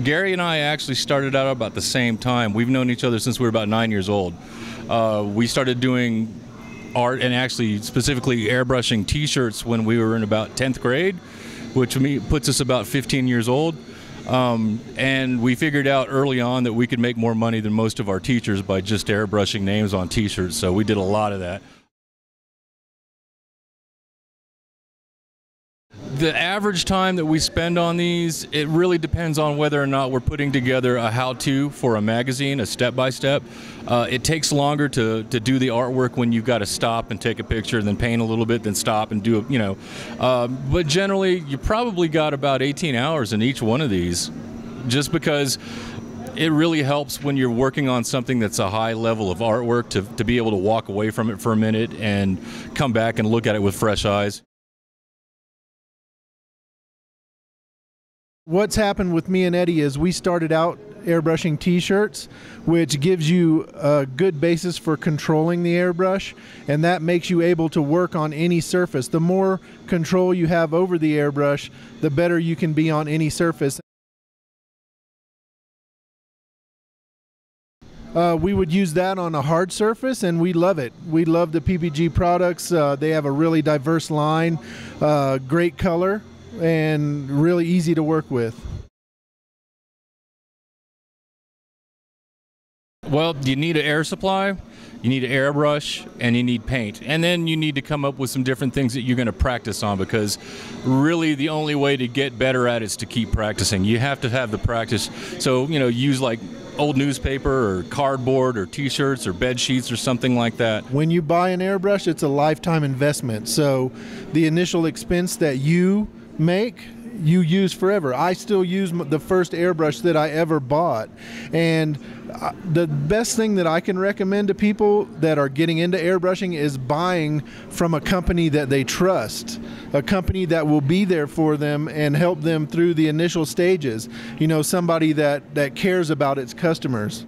Gary and I actually started out about the same time. We've known each other since we were about 9 years old. We started doing art and actually specifically airbrushing t-shirts when we were in about 10th grade, which puts us about 15 years old. And we figured out early on that we could make more money than most of our teachers by just airbrushing names on t-shirts, so we did a lot of that. The average time that we spend on these, it really depends on whether or not we're putting together a how-to for a magazine, a step-by-step. It takes longer to do the artwork when you've got to stop and take a picture, then paint a little bit, then stop and do it, but generally you probably got about 18 hours in each one of these, just because it really helps when you're working on something that's a high level of artwork to be able to walk away from it for a minute and come back and look at it with fresh eyes. What's happened with me and Eddie is we started out airbrushing t-shirts, which gives you a good basis for controlling the airbrush, and that makes you able to work on any surface. The more control you have over the airbrush, the better you can be on any surface. We would use that on a hard surface, and we love it. We love the PPG products. They have a really diverse line, great color, and really easy to work with. Well, you need an air supply, you need an airbrush, and you need paint. And then you need to come up with some different things that you're going to practice on, because really the only way to get better at it is to keep practicing. You have to have the practice. So, use like old newspaper or cardboard or t-shirts or bed sheets or something like that. When you buy an airbrush, it's a lifetime investment. So the initial expense that you make, you use forever. I still use the first airbrush that I ever bought, and the best thing that I can recommend to people that are getting into airbrushing is buying from a company that they trust, a company that will be there for them and help them through the initial stages. Somebody that cares about its customers.